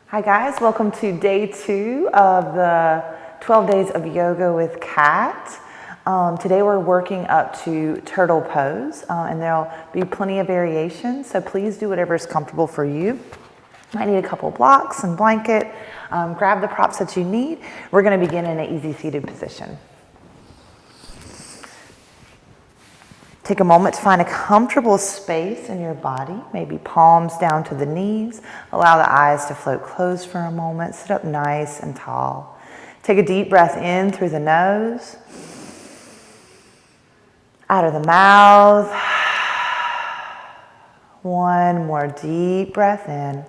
Hi guys, welcome to day 2 of the 12 days of yoga with Kat. Today we're working up to turtle pose and there'll be plenty of variations, so please do whatever is comfortable for you. Might need a couple blocks and blanket. Grab the props that you need. We're going to begin in an easy seated position. Take a moment to find a comfortable space in your body, maybe palms down to the knees. Allow the eyes to float closed for a moment. Sit up nice and tall. Take a deep breath in through the nose, out of the mouth. One more deep breath in.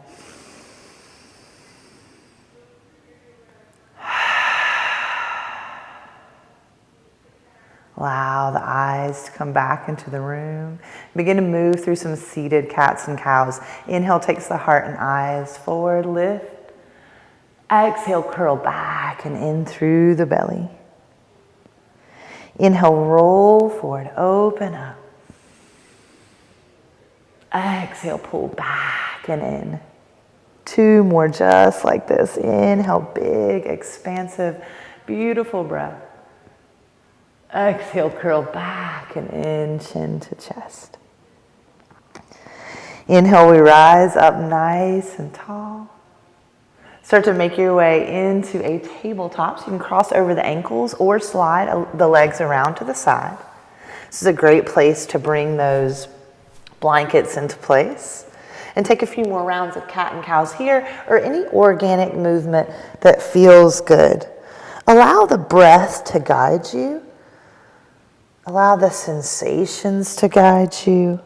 Allow the eyes to come back into the room. Begin to move through some seated cats and cows. Inhale takes the heart and eyes forward, lift. Exhale, curl back and in through the belly. Inhale, roll forward, open up. Exhale, pull back and in. 2 more just like this. Inhale, big, expansive, beautiful breath. Exhale, curl back and in, chin to chest. Inhale, we rise up nice and tall. Start to make your way into a tabletop. So you can cross over the ankles or slide the legs around to the side. This is a great place to bring those blankets into place. And take a few more rounds of cat and cows here, or any organic movement that feels good. Allow the breath to guide you. Allow the sensations to guide you.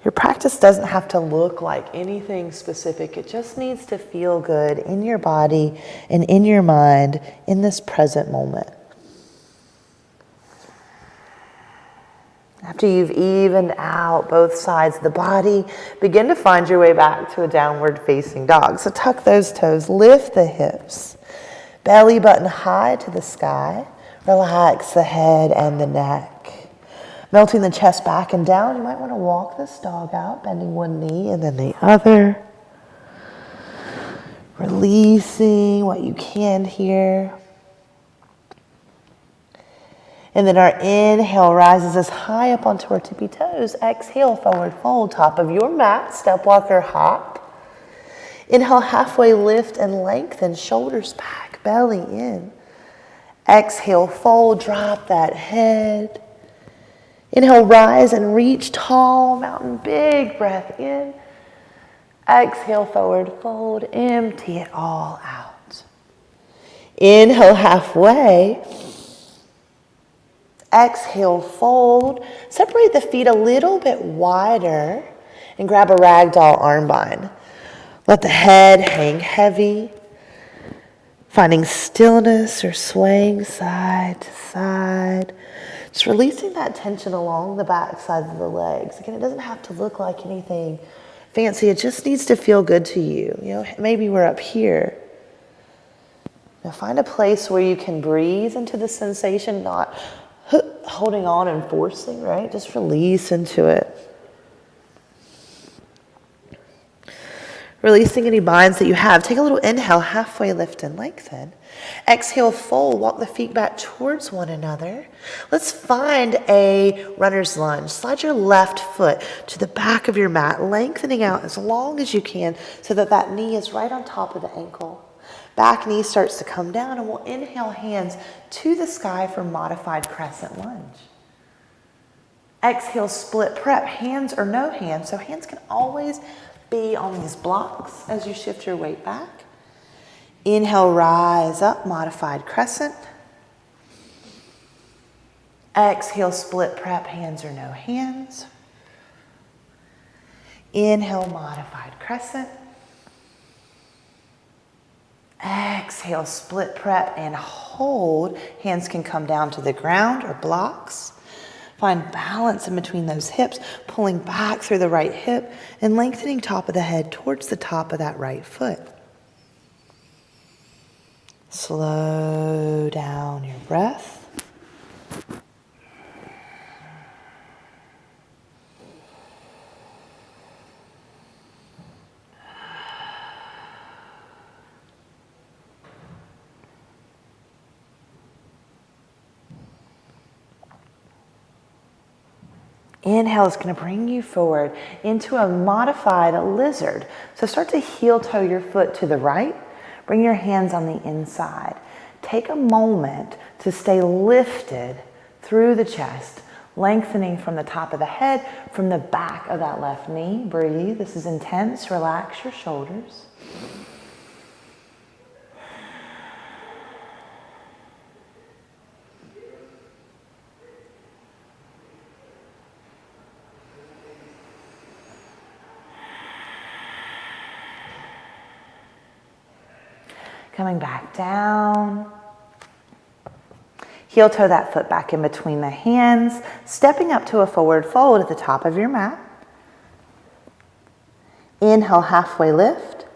Your practice doesn't have to look like anything specific. It just needs to feel good in your body and in your mind in this present moment. After you've evened out both sides of the body, begin to find your way back to a downward facing dog. So tuck those toes, lift the hips, belly button high to the sky. Relax the head and the neck. Melting the chest back and down. You might want to walk this dog out, bending one knee and then the other. Releasing what you can here. And then our inhale rises us high up onto our tippy toes. Exhale, forward fold, top of your mat, step walker hop. Inhale, halfway lift and lengthen, shoulders back, belly in. Exhale, fold, drop that head. Inhale, rise and reach tall, mountain, big breath in. Exhale, forward fold, empty it all out. Inhale, halfway. Exhale, fold. Separate the feet a little bit wider and grab a ragdoll arm bind. Let the head hang heavy. Finding stillness or swaying side to side. Just releasing that tension along the back sides of the legs. Again, it doesn't have to look like anything fancy. It just needs to feel good to you. You know, maybe we're up here. Now find a place where you can breathe into the sensation, not holding on and forcing, right? Just release into it. Releasing any binds that you have. Take a little inhale, halfway lift and lengthen. Exhale, fold. Walk the feet back towards one another. Let's find a runner's lunge. Slide your left foot to the back of your mat, lengthening out as long as you can so that that knee is right on top of the ankle. Back knee starts to come down, and we'll inhale hands to the sky for modified crescent lunge. Exhale, split prep, hands or no hands. So hands can always be on these blocks as you shift your weight back. Inhale, rise up, modified crescent. Exhale, split prep, hands or no hands. Inhale, modified crescent. Exhale, split prep and hold. Hands can come down to the ground or blocks. Find balance in between those hips, pulling back through the right hip and lengthening top of the head towards the top of that right foot. Slow down your breath. Inhale is going to bring you forward into a modified lizard. So start to heel toe your foot to the right. Bring your hands on the inside. Take a moment to stay lifted through the chest, lengthening from the top of the head, from the back of that left knee. Breathe. This is intense. Relax your shoulders. Coming back down. Heel toe that foot back in between the hands, stepping up to a forward fold at the top of your mat. Inhale, halfway lift.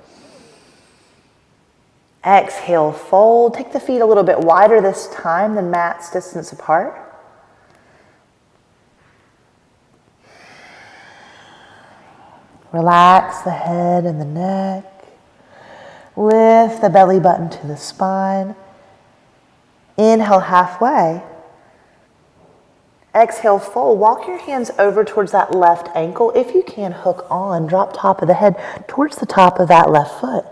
Exhale, fold. Take the feet a little bit wider this time than mat's distance apart. Relax the head and the neck. Lift the belly button to the spine. Inhale halfway. Exhale, fold. Walk your hands over towards that left ankle. If you can, hook on. Drop top of the head towards the top of that left foot.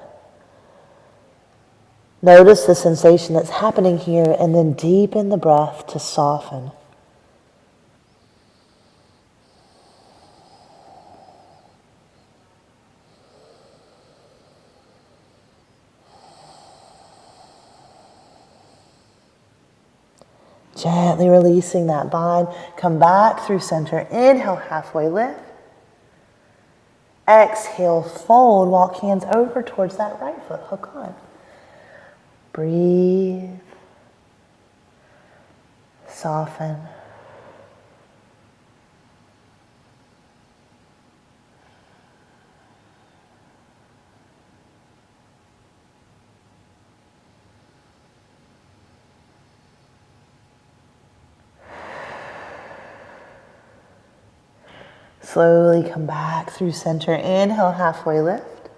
Notice the sensation that's happening here, and then deepen the breath to soften. Gently releasing that bind. Come back through center. Inhale, halfway lift. Exhale, fold. Walk hands over towards that right foot. Hook on. Breathe. Soften. Slowly come back through center. Inhale, halfway lift.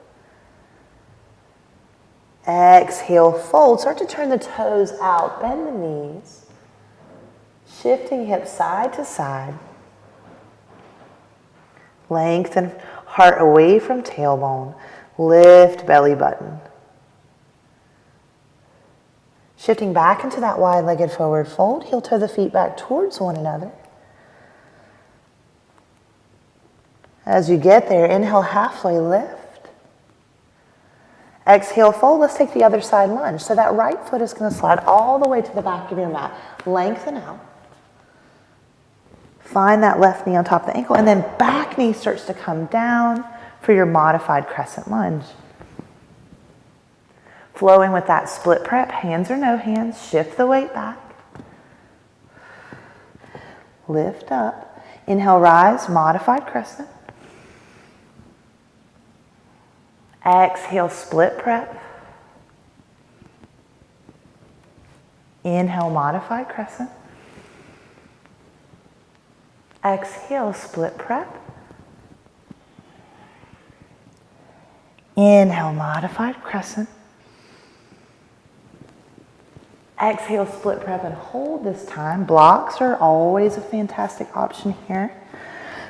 Exhale, fold. Start to turn the toes out. Bend the knees. Shifting hips side to side. Lengthen heart away from tailbone. Lift belly button. Shifting back into that wide-legged forward fold. Heel toe the feet back towards one another. As you get there, inhale, halfway lift. Exhale, fold. Let's take the other side lunge. So that right foot is going to slide all the way to the back of your mat. Lengthen out. Find that left knee on top of the ankle, and then back knee starts to come down for your modified crescent lunge. Flowing with that split prep, hands or no hands, shift the weight back. Lift up. Inhale, rise, modified crescent. Exhale, split prep. Inhale, modified crescent. Exhale, split prep. Inhale, modified crescent. Exhale, split prep, and hold this time. Blocks are always a fantastic option here.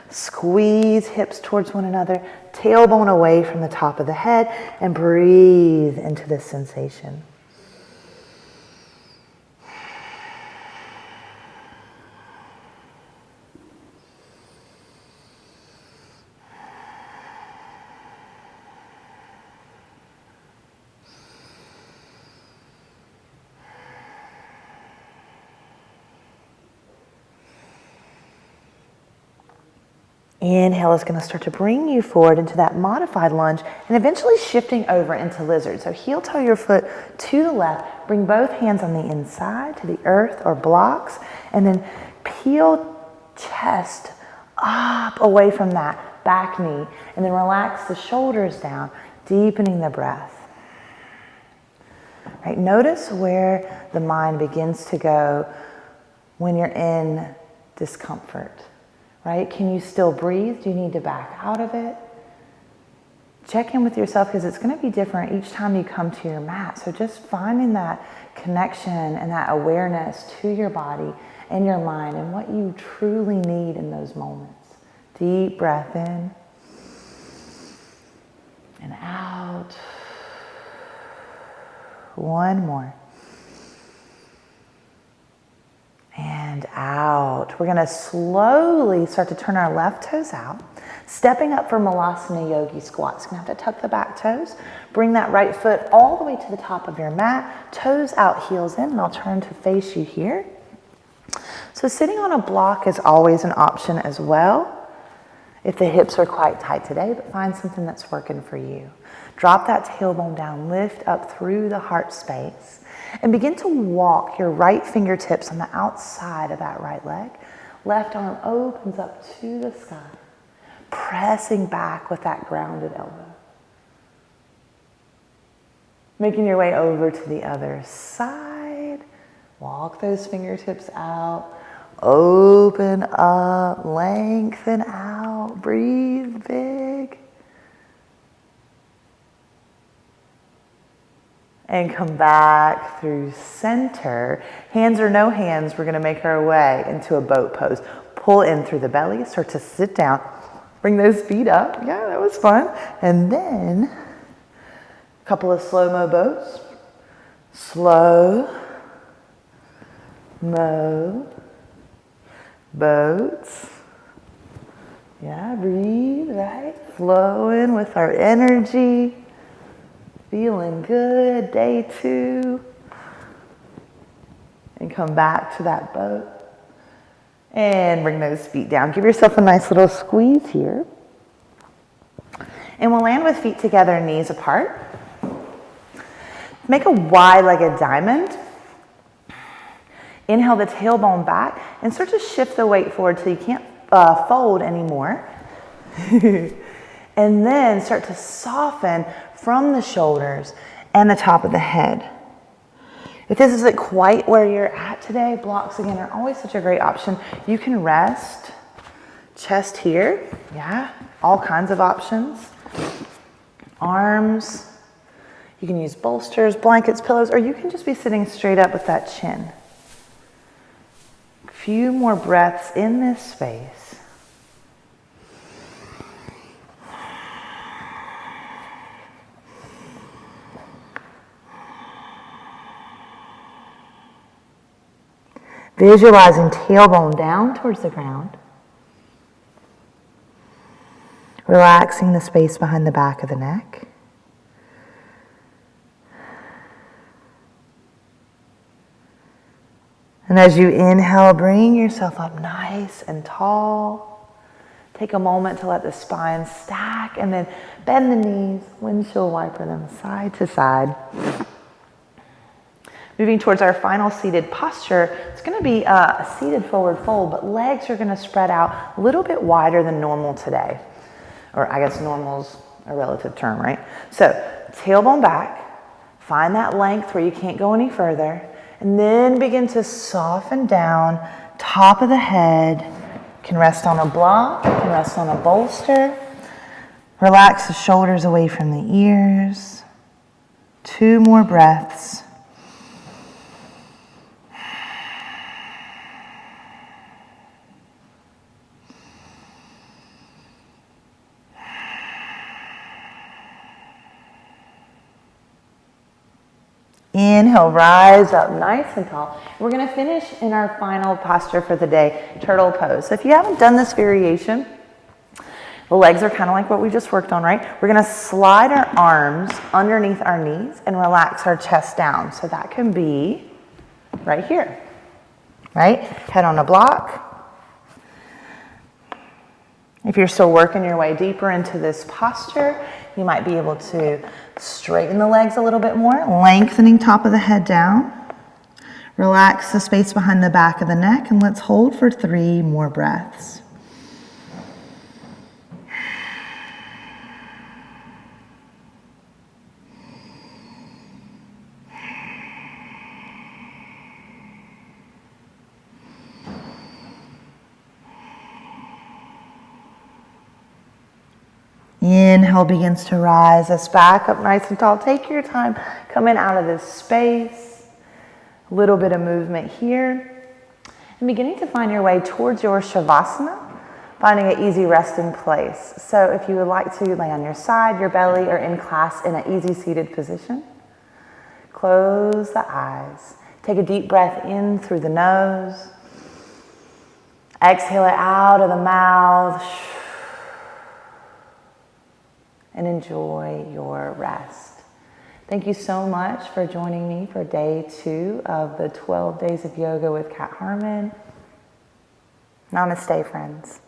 Squeeze hips towards one another, tailbone away from the top of the head, and breathe into this sensation. Inhale is going to start to bring you forward into that modified lunge and eventually shifting over into lizard. So heel toe your foot to the left, bring both hands on the inside to the earth or blocks, and then peel chest up away from that back knee, and then relax the shoulders down, deepening the breath. Right, notice where the mind begins to go when you're in discomfort. Right? Can you still breathe? Do you need to back out of it? check in with yourself because it's going to be different each time you come to your mat. So just finding that connection and that awareness to your body and your mind and what you truly need in those moments. Deep breath in and out. One more. And out. We're going to slowly start to turn our left toes out, stepping up for Malasana Yogi squats. You're going to have to tuck the back toes. Bring that right foot all the way to the top of your mat. Toes out, heels in, and I'll turn to face you here. So sitting on a block is always an option as well, if the hips are quite tight today, but find something that's working for you. Drop that tailbone down, lift up through the heart space. And begin to walk your right fingertips on the outside of that right leg. Left arm opens up to the sky, pressing back with that grounded elbow. Making your way over to the other side. Walk those fingertips out. Open up, lengthen out, breathe big. And come back through center. Hands or no hands, we're going to make our way into a boat pose. Pull in through the belly, start to sit down. Bring those feet up. Yeah, that was fun. And then a couple of slow-mo boats. Slow-mo boats. Yeah, breathe, right? Flowing with our energy. Feeling good, day 2. And come back to that boat. And bring those feet down. Give yourself a nice little squeeze here. And we'll land with feet together, knees apart. Make a wide-legged diamond. Inhale the tailbone back and start to shift the weight forward till you can't fold anymore. And then start to soften from the shoulders and the top of the head. If this isn't quite where you're at today, blocks again are always such a great option. You can rest, chest here, yeah, all kinds of options. Arms, you can use bolsters, blankets, pillows, or you can just be sitting straight up with that chin. A few more breaths in this space. Visualizing tailbone down towards the ground. Relaxing the space behind the back of the neck. And as you inhale, bring yourself up nice and tall. Take a moment to let the spine stack and then bend the knees, windshield wiper them side to side. Moving towards our final seated posture, it's going to be a seated forward fold, but legs are going to spread out a little bit wider than normal today. Or I guess normal's a relative term, right? So tailbone back, find that length where you can't go any further, and then begin to soften down, top of the head. You can rest on a block, you can rest on a bolster. Relax the shoulders away from the ears. 2 more breaths. Inhale, rise up nice and tall. We're going to finish in our final posture for the day, turtle pose. So if you haven't done this variation, the legs are kind of like what we just worked on, right? We're going to slide our arms underneath our knees and relax our chest down. So that can be right here, right? Head on a block. If you're still working your way deeper into this posture, you might be able to straighten the legs a little bit more, lengthening top of the head down. Relax the space behind the back of the neck, and let's hold for 3 more breaths. Inhale begins to rise us back up nice and tall. Take your time coming out of this space. A little bit of movement here. And beginning to find your way towards your Shavasana, finding an easy resting place. So if you would like to lay on your side, your belly, or in class in an easy seated position, close the eyes. Take a deep breath in through the nose. Exhale it out of the mouth. And enjoy your rest. Thank you so much for joining me for day 2 of the 12 Days of Yoga with Kat Harmon. Namaste, friends.